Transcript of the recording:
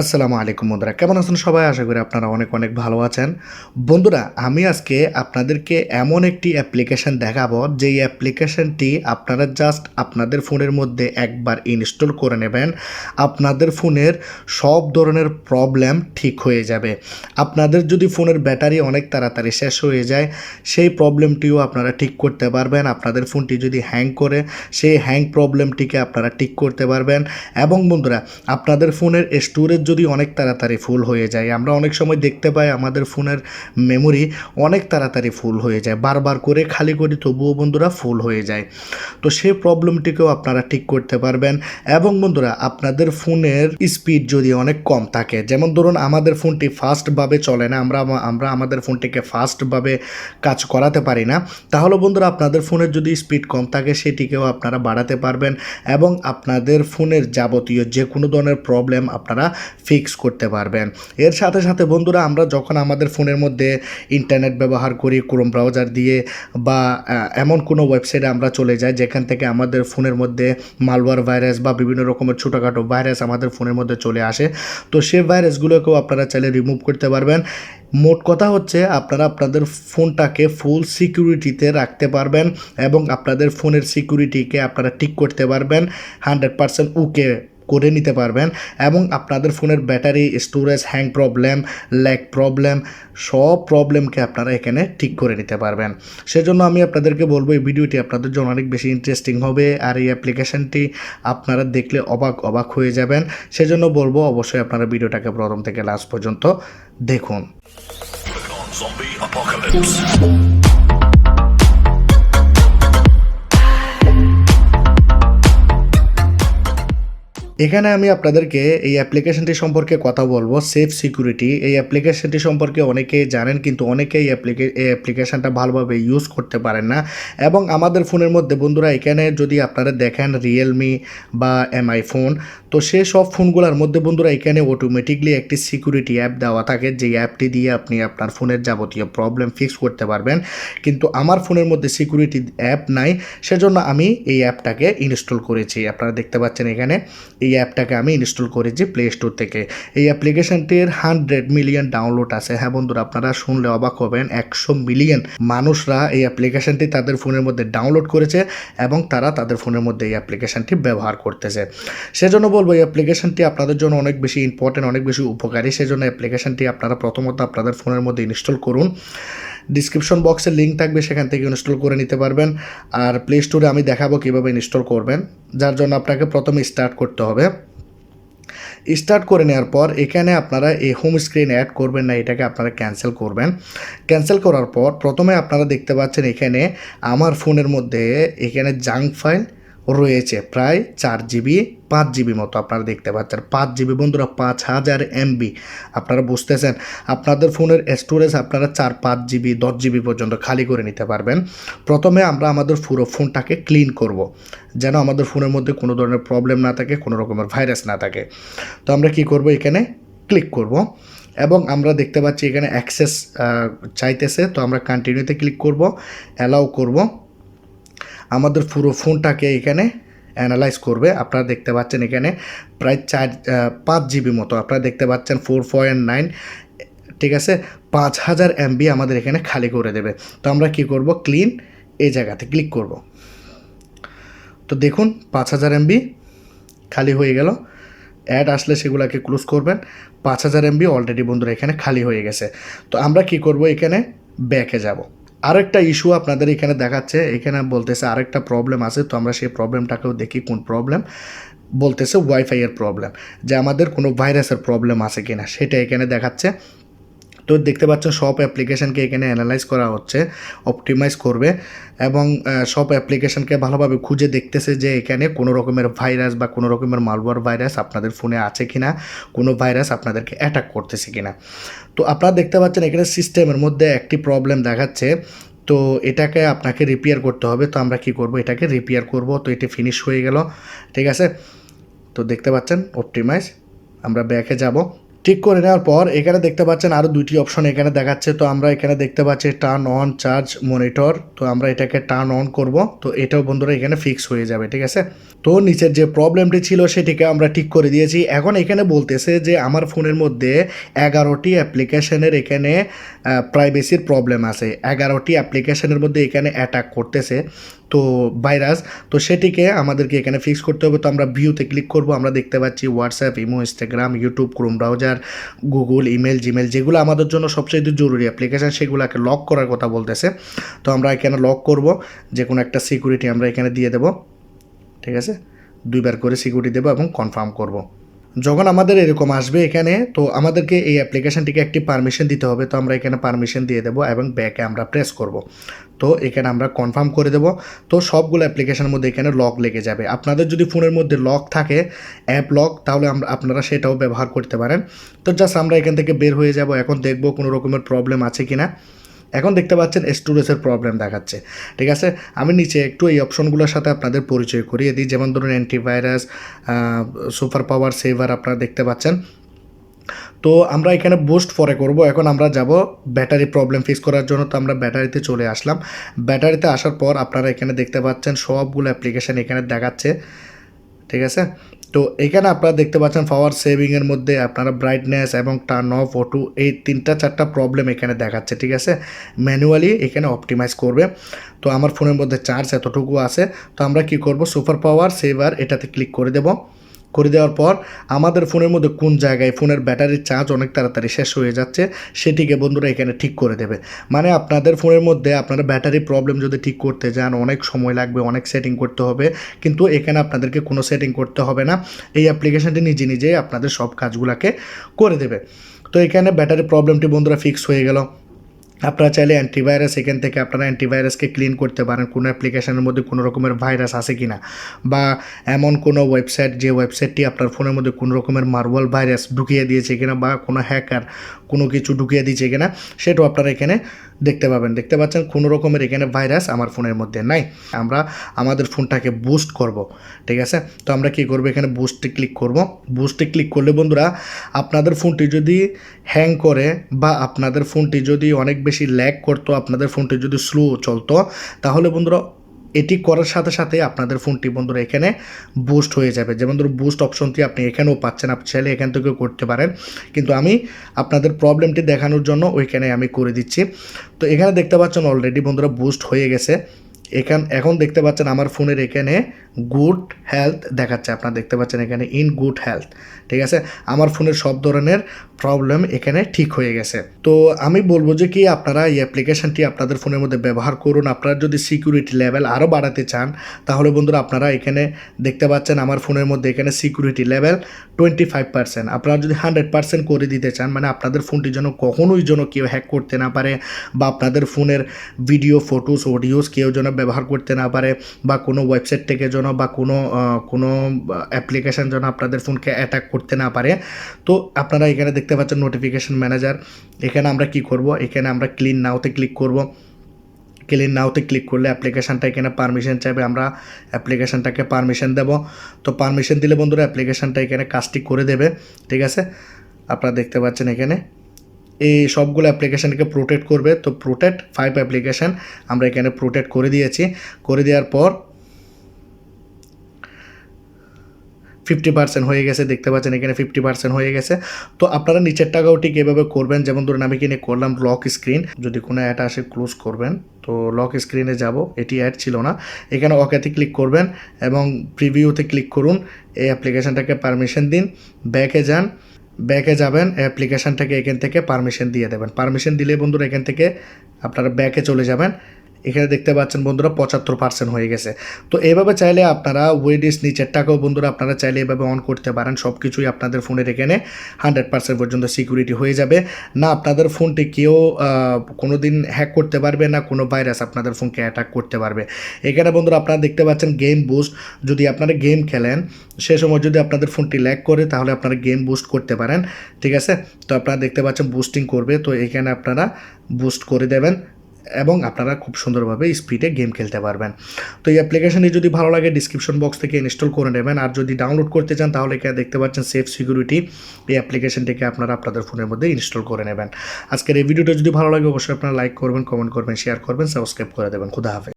আসসালামু আলাইকুম বন্ধুরা, কেমন আছেন সবাই? আশা করি আপনারা অনেক অনেক ভালো আছেন। বন্ধুরা, আমি আজকে আপনাদেরকে এমন একটি অ্যাপ্লিকেশন দেখাবো, যেই অ্যাপ্লিকেশনটি আপনারা জাস্ট আপনাদের ফোনের মধ্যে একবার ইনস্টল করে নেবেন। আপনাদের ফোনের সব ধরনের প্রবলেম ঠিক হয়ে যাবে। আপনাদের যদি ফোনের ব্যাটারি অনেক তাড়াতাড়ি শেষ হয়ে যায়, সেই প্রবলেমটিও আপনারা ঠিক করতে পারবেন। আপনাদের ফোনটি যদি হ্যাং করে, সেই হ্যাং প্রবলেমটিকে আপনারা ঠিক করতে পারবেন। এবং বন্ধুরা, আপনাদের ফোনের স্টোরেজ যদি অনেক তাড়াতাড়ি ফুল হয়ে যায়, আমরা অনেক সময় দেখতে পাই আমাদের ফোনের মেমোরি অনেক তাড়াতাড়ি ফুল হয়ে যায়, বারবার করে খালি করি তবুও বন্ধুরা ফুল হয়ে যায়। তো সেই প্রবলেমটিকেও আপনারা ঠিক করতে পারবেন। এবং বন্ধুরা, আপনাদের ফোনের স্পিড যদি অনেক কম থাকে, যেমন ধরুন আমাদের ফোনটি ফাস্টভাবে চলে না, আমরা আমাদের ফোনটিকে ফাস্টভাবে কাজ করাতে পারি না, তাহলে বন্ধুরা আপনাদের ফোনের যদি স্পিড কম থাকে সেটিকেও আপনারা বাড়াতে পারবেন এবং আপনাদের ফোনের যাবতীয় যে কোনো ধরনের প্রবলেম আপনারা ফিক্স করতে পারবেন। এর সাথে সাথে বন্ধুরা, আমরা যখন আমাদের ফোনের মধ্যে ইন্টারনেট ব্যবহার করি ক্রোম ব্রাউজার দিয়ে, বা এমন কোনো ওয়েবসাইটে আমরা চলে যাই যেখান থেকে আমাদের ফোনের মধ্যে মালওয়্যার ভাইরাস বা বিভিন্ন রকমের ছোটোখাটো ভাইরাস আমাদের ফোনের মধ্যে চলে আসে, তো সেই ভাইরাসগুলোকেও আপনারা চাইলে রিমুভ করতে পারবেন। মোট কথা হচ্ছে, আপনারা আপনাদের ফোনটাকে ফুল সিকিউরিটিতে রাখতে পারবেন এবং আপনাদের ফোনের সিকিউরিটিকে আপনারা ঠিক করতে পারবেন, 100% ওকে করে নিতে পারবেন। এবং আপনাদের ফোনের battery, storage, hang problem, lag problem, সব প্রবলেমকে আপনারা এখানে ঠিক করে নিতে পারবেন। সেজন্য আমি আপনাদেরকে বলবো, এই ভিডিওটি আপনাদের জন্য অনেক বেশি ইন্টারেস্টিং হবে, আর এই অ্যাপ্লিকেশনটি আপনারা দেখলে অবাক হয়ে যাবেন। সেজন্য বলবো, অবশ্যই আপনারা ভিডিওটাকে প্রথম থেকে লাস্ট পর্যন্ত দেখুন। Zombie apocalypse. এখানে আমি আপনাদেরকে এই অ্যাপ্লিকেশনটি সম্পর্কে কথা বলবো, সেফ সিকিউরিটি। এই অ্যাপ্লিকেশনটি সম্পর্কে অনেকেই জানেন, কিন্তু অনেকেই এই অ্যাপ্লিকেশনটা ভালোভাবে ইউজ করতে পারেন না। এবং আমাদের ফোনের মধ্যে বন্ধুরা, এখানে যদি আপনারা দেখেন রিয়েলমি বা এমআই ফোন, তো সেই সব ফোনগুলোর মধ্যে বন্ধুরা এখানে অটোমেটিকলি একটি সিকিউরিটি অ্যাপ দেওয়া থাকে, যে অ্যাপটি দিয়ে আপনি আপনার ফোনের যাবতীয় প্রবলেম ফিক্স করতে পারবেন। কিন্তু আমার ফোনের মধ্যে সিকিউরিটি অ্যাপ নাই, সেজন্য আমি এই অ্যাপটাকে ইনস্টল করেছি। আপনারা দেখতে পাচ্ছেন এখানে এই অ্যাপটাকে আমি ইনস্টল করেছি প্লে স্টোর থেকে। এই অ্যাপ্লিকেশনটির 100 মিলিয়ন ডাউনলোড আছে। হ্যাঁ বন্ধুরা, আপনারা শুনলে অবাক হবেন, 100 মিলিয়ন মানুষরা এই অ্যাপ্লিকেশনটি তাদের ফোনের মধ্যে ডাউনলোড করেছে এবং তারা তাদের ফোনের মধ্যে এই অ্যাপ্লিকেশনটি ব্যবহার করতেছে। সেজন্য বলবো, এই অ্যাপ্লিকেশনটি আপনাদের জন্য অনেক বেশি ইম্পর্টেন্ট, অনেক বেশি উপকারী। সেজন্য অ্যাপ্লিকেশনটি আপনারা প্রথমত আপনাদের ফোনের মধ্যে ইনস্টল করুন। ডিসক্রিপশন বক্সে লিঙ্ক থাকবে, সেখান থেকে ইনস্টল করে নিতে পারবেন। আর প্লে স্টোরে আমি দেখাবো কীভাবে ইনস্টল করবেন, যার জন্য আপনাকে প্রথমে স্টার্ট করতে হবে। স্টার্ট করে নেওয়ার পর এখানে আপনারা এই হোম স্ক্রিন অ্যাড করবেন না, এটাকে আপনারা ক্যান্সেল করবেন। ক্যান্সেল করার পর প্রথমে আপনারা দেখতে পাচ্ছেন এখানে আমার ফোনের মধ্যে এখানে জাঙ্ক ফাইল রয়েছে প্রায় 4 জিবি 5 জিবি মতো। আপনারা দেখতে পাচ্ছেন 5 জিবি বন্ধুরা, 5000 MB। আপনারা বুঝতেছেন, আপনাদের ফোনের স্টোরেজ আপনারা 4-5 জিবি 10 জিবি পর্যন্ত খালি করে নিতে পারবেন। প্রথমে আমরা আমাদের পুরো ফোনটাকে ক্লিন করব, যেন আমাদের ফোনের মধ্যে কোনো ধরনের প্রবলেম না থাকে, কোনো রকমের ভাইরাস না থাকে। তো আমরা কি করব, এখানে ক্লিক করব এবং আমরা দেখতে পাচ্ছি এখানে অ্যাক্সেস চাইতেছে, তো আমরা কন্টিনিউতে ক্লিক করব, অ্যালাউ করব। আমাদের পুরো ফোনটাকে এখানে অ্যানালাইজ করবে। আপনারা দেখতে পাচ্ছেন এখানে প্রায় 5 জিবি মতো, আপনারা দেখতে পাচ্ছেন 4.9, ঠিক আছে, 5000 MB আমাদের এখানে খালি করে দেবে। তো আমরা কি করব, ক্লিন এই জায়গাতে ক্লিক করব। তো দেখুন 5000 MB খালি হয়ে গেল। অ্যাড আসলে সেগুলোকে ক্লোজ করবেন। 5000 MB অলরেডি বন্ধুরা এখানে খালি হয়ে গেছে। তো আমরা কি করব, এখানে ব্যাকে যাব। আরেকটা ইস্যু আপনাদের এখানে দেখাচ্ছে, এখানে বলতেছে আরেকটা প্রবলেম আছে। তো আমরা সেই প্রবলেমটাকেও দেখি, কোন প্রবলেম বলতেছে, ওয়াইফাইয়ের প্রবলেম, যে আমাদের কোনো ভাইরাসের প্রবলেম আছে কিনা সেটা এখানে দেখাচ্ছে। তো দেখতে পাচ্ছেন সব অ্যাপ্লিকেশানকে এখানে অ্যানালাইজ করা হচ্ছে, অপটিমাইজ করবে এবং সব অ্যাপ্লিকেশানকে ভালোভাবে খুঁজে দেখতেছে যে এখানে কোনো রকমের ভাইরাস বা কোনো রকমের মালওয়্যার ভাইরাস আপনাদের ফোনে আছে কি না, কোনো ভাইরাস আপনাদেরকে অ্যাটাক করতেছে কি না। তো আপনারা দেখতে পাচ্ছেন এখানে সিস্টেমের মধ্যে একটি প্রবলেম দেখাচ্ছে, তো এটাকে আপনাকে রিপেয়ার করতে হবে। তো আমরা কি করব, এটাকে রিপেয়ার করব। তো এটি ফিনিশ হয়ে গেল, ঠিক আছে। তো দেখতে পাচ্ছেন অপটিমাইজ, আমরা ব্যাকে যাব। ঠিক করে নেওয়ার পর এখানে দেখতে পাচ্ছেন আরও দুইটি অপশন এখানে দেখাচ্ছে। তো আমরা এখানে দেখতে পাচ্ছি টার্ন অন চার্জ মনিটর, তো আমরা এটাকে টার্ন অন করব। তো এটাও বন্ধুরা এখানে ফিক্স হয়ে যাবে, ঠিক আছে। তো নিচের যে প্রবলেমটি ছিল সেটিকে আমরা ঠিক করে দিয়েছি। এখন এখানে বলতেছে যে আমার ফোনের মধ্যে 11টি অ্যাপ্লিকেশনের এখানে প্রাইভেসির প্রবলেম আছে, 11টি অ্যাপ্লিকেশনের মধ্যে এখানে অ্যাটাক করতেছে তো ভাইরাস। তো সেটিকে আমাদেরকে এখানে ফিক্স করতে হবে। তো আমরা ভিউতে ক্লিক করব, আমরা দেখতে পাচ্ছি WhatsApp, imo, Instagram, YouTube, Chrome browser, Google, email, Gmail, যেগুলো আমাদের জন্য সবচেয়ে জরুরি অ্যাপ্লিকেশান সেগুলোকে লক করার কথা বলতেছে। তো আমরা এখানে লক করব, যে কোনো একটা সিকিউরিটি আমরা এখানে দিয়ে দেব, ঠিক আছে। 2বার করে সিকিউরিটি দেবো এবং কনফার্ম করব। যখন আমাদের এরকম আসবে এখানে, তো আমাদেরকে এই অ্যাপ্লিকেশানটিকে একটি পারমিশন দিতে হবে। তো আমরা এখানে পারমিশন দিয়ে দেবো এবং ব্যাকে আমরা প্রেস করব। তো এখানে আমরা কনফার্ম করে দেব। তো সবগুলো অ্যাপ্লিকেশনের মধ্যে এখানে লক লেগে যাবে। আপনাদের যদি ফোনের মধ্যে লক থাকে, অ্যাপ লক, তাহলে আপনারা সেটাও ব্যবহার করতে পারেন। তো জাস্ট আমরা এখান থেকে বের হয়ে যাব। এখন দেখব কোনো রকমের প্রবলেম আছে কি না। এখন দেখতে পাচ্ছেন স্টোরেজের প্রবলেম দেখাচ্ছে, ঠিক আছে। আমি নিচে একটু এই অপশনগুলোর সাথে আপনাদের পরিচয় করিয়ে দিই। যেমন ধরুন অ্যান্টিভাইরাস, সুপার পাওয়ার সেভার আপনারা দেখতে পাচ্ছেন। তো আমরা এখানে বুস্ট পরে করব। এখন আমরা যাব ব্যাটারি প্রবলেম ফিক্স করার জন্য। তো আমরা ব্যাটারিতে চলে আসলাম। ব্যাটারিতে আসার পর আপনারা এখানে দেখতে পাচ্ছেন সবগুলো অ্যাপ্লিকেশান এখানে দেখাচ্ছে, ঠিক আছে। তো এখানে আপনারা দেখতে পাচ্ছেন পাওয়ার সেভিংয়ের মধ্যে আপনারা ব্রাইটনেস এবং টার্ন অফ অটো, এই 3-4টা প্রবলেম এখানে দেখাচ্ছে, ঠিক আছে। ম্যানুয়ালি এখানে অপটিমাইজ করবে। তো আমার ফোনের মধ্যে চার্জ এতটুকু আছে। তো আমরা কি করব, সুপার পাওয়ার সেভার এটাতে ক্লিক করে দেব। করে দেওয়ার পর আমাদের ফোনের মধ্যে কোন জায়গায় ফোনের ব্যাটারির চার্জ অনেক তাড়াতাড়ি শেষ হয়ে যাচ্ছে সেটিকে বন্ধুরা এখানে ঠিক করে দেবে। মানে আপনাদের ফোনের মধ্যে আপনারা ব্যাটারি প্রবলেম যদি ঠিক করতে যান অনেক সময় লাগবে, অনেক সেটিং করতে হবে, কিন্তু এখানে আপনাদেরকে কোনো সেটিং করতে হবে না। এই অ্যাপ্লিকেশানটি নিজে নিজেই আপনাদের সব কাজগুলোকে করে দেবে। তো এখানে ব্যাটারি প্রবলেমটি বন্ধুরা ফিক্স হয়ে গেল। আপনারা চাইলে অ্যান্টিভাইরাস এখান থেকে আপনারা অ্যান্টিভাইরাসকে ক্লিন করতে পারেন, কোনো অ্যাপ্লিকেশনের মধ্যে কোনো রকমের ভাইরাস আছে কি না, বা এমন কোনো ওয়েবসাইট যে ওয়েবসাইটটি আপনার ফোনের মধ্যে কোনো রকমের মার্বল ভাইরাস ঢুকিয়ে দিয়েছে কিনা, বা কোনো হ্যাকার কোনো কিছু ঢুকিয়ে দিয়েছে কিনা, সেটাও আপনারা এখানে দেখতে পাবেন। দেখতে পাচ্ছেন কোনো রকমের এখানে ভাইরাস আমার ফোনের মধ্যে নাই। আমরা আমাদের ফোনটাকে বুস্ট করব, ঠিক আছে। তো আমরা কী করবো, এখানে বুস্টে ক্লিক করব। বুস্টে ক্লিক করলে বন্ধুরা আপনাদের ফোনটি যদি হ্যাং করে বা আপনাদের ফোনটি যদি অনেক বেশি ল্যাগ করতো, আপনাদের ফোনটি যদি স্লো চলতো, তাহলে বন্ধুরা এটি করার সাথে সাথে আপনাদের ফোনটি বন্ধুরা এখানে বুস্ট হয়ে যাবে। যেমন ধরুন বুস্ট অপশনটি আপনি এখানেও পাচ্ছেন, আপনি চাইলে এখান থেকেও করতে পারেন, কিন্তু আমি আপনাদের প্রবলেমটি দেখানোর জন্য ওইখানে আমি করে দিচ্ছি। তো এখানে দেখতে পাচ্ছেন অলরেডি বন্ধুরা বুস্ট হয়ে গেছে। এখন দেখতে পাচ্ছেন আমার ফোনের এখানে গুড হেলথ দেখাচ্ছে, আপনারা দেখতে পাচ্ছেন এখানে ইন গুড হেলথ, ঠিক আছে। আমার ফোনের সব ধরনের প্রবলেম এখানে ঠিক হয়ে গেছে। তো আমি বলবো যে কি আপনারা এই অ্যাপ্লিকেশানটি আপনাদের ফোনের মধ্যে ব্যবহার করুন। আপনারা যদি সিকিউরিটি লেভেল আরও বাড়াতে চান তাহলে বন্ধুরা আপনারা এখানে দেখতে পাচ্ছেন আমার ফোনের মধ্যে এখানে সিকিউরিটি লেভেল 25%। আপনারা যদি 100% করে দিতে চান, মানে আপনাদের ফোনটি যেন কখনোই যেন কেউ হ্যাক করতে না পারে, বা আপনাদের ফোনের ভিডিও, ফটোস, অডিওস কেউ যেন ব্যবহার করতে না পারে, বা কোনো ওয়েবসাইট থেকে যেন বা কোনো অ্যাপ্লিকেশান যেন আপনাদের ফোনকে অ্যাটাক করতে না পারে, তো আপনারা এখানে দেখতে পাচ্ছেন নোটিফিকেশন ম্যানেজার। এখানে আমরা কি করব, এখানে আমরা ক্লিন নাওতে ক্লিক করব। ক্লিন নাওতে ক্লিক করলে অ্যাপ্লিকেশানটা এখানে পারমিশন চাইবে, আমরা অ্যাপ্লিকেশানটাকে পারমিশন দেব। তো পারমিশন দিলে বন্ধুরা অ্যাপ্লিকেশানটা এখানে কাজটি করে দেবে, ঠিক আছে। আপনারা দেখতে পাচ্ছেন এখানে এই সবগুলো অ্যাপ্লিকেশানকে প্রোটেক্ট করবে। তো প্রোটেক্ট 5 অ্যাপ্লিকেশান আমরা এখানে প্রোটেক্ট করে দিয়েছি। করে দেওয়ার পর 50% হয়ে গেছে, দেখতে পাচ্ছেন এখানে 50% হয়ে গেছে। তো আপনারা নিচের টাকাও ঠিক এভাবে করবেন। যেমন ধরুন আমি কিনে করলাম লক স্ক্রিন, যদি কোনো অ্যাড আসে ক্লোজ করবেন। তো লক স্ক্রিনে যাব, এটি অ্যাড ছিল না, এখানে ওকেতে ক্লিক করবেন এবং প্রিভিউতে ক্লিক করুন। এই অ্যাপ্লিকেশানটাকে পারমিশন দিন, ব্যাকে যান, ব্যাকে যাবেন, অ্যাপ্লিকেশানটাকে এখান থেকে পারমিশন দিয়ে দেবেন। পারমিশন দিলে বন্ধুরা এখান থেকে আপনারা ব্যাকে চলে যাবেন। এখানে দেখতে পাচ্ছেন বন্ধুরা 75% হয়ে গেছে। তো এইভাবে চাইলে আপনারা ওয়েডিস নিচের টাকাও বন্ধুরা আপনারা চাইলে এভাবে অন করতে পারেন। সব কিছুই আপনাদের ফোনের এখানে 100% পর্যন্ত সিকিউরিটি হয়ে যাবে। না আপনাদের ফোনটি কেউ কোনো দিন হ্যাক করতে পারবে, না কোনো ভাইরাস আপনাদের ফোনকে অ্যাটাক করতে পারবে। এখানে বন্ধুরা আপনারা দেখতে পাচ্ছেন গেম বুস্ট, যদি আপনারা গেম খেলেন সে সময় যদি আপনাদের ফোনটি ল্যাগ করে তাহলে আপনারা গেম বুস্ট করতে পারেন, ঠিক আছে। তো আপনারা দেখতে পাচ্ছেন বুস্টিং করবে, তো এখানে আপনারা বুস্ট করে দেবেন। এবং আপনারা খুব সুন্দরভাবে স্পিডে গেম খেলতে পারবেন। তো এই অ্যাপ্লিকেশনটি যদি ভালো লাগে ডিসক্রিপশন বক্স থেকে ইনস্টল করে নেবেন, আর যদি ডাউনলোড করতে চান তাহলে এখানে দেখতে পাচ্ছেন সেফ সিকিউরিটি, এই অ্যাপ্লিকেশনটিকে আপনারা আপনাদের ফোনের মধ্যে ইনস্টল করে নেবেন। আজকের এই ভিডিওটা যদি ভালো লাগে অবশ্যই আপনারা লাইক করবেন, কমেন্ট করবেন, শেয়ার করবেন, সাবস্ক্রাইব করে দেবেন। খুদা হাফেজ।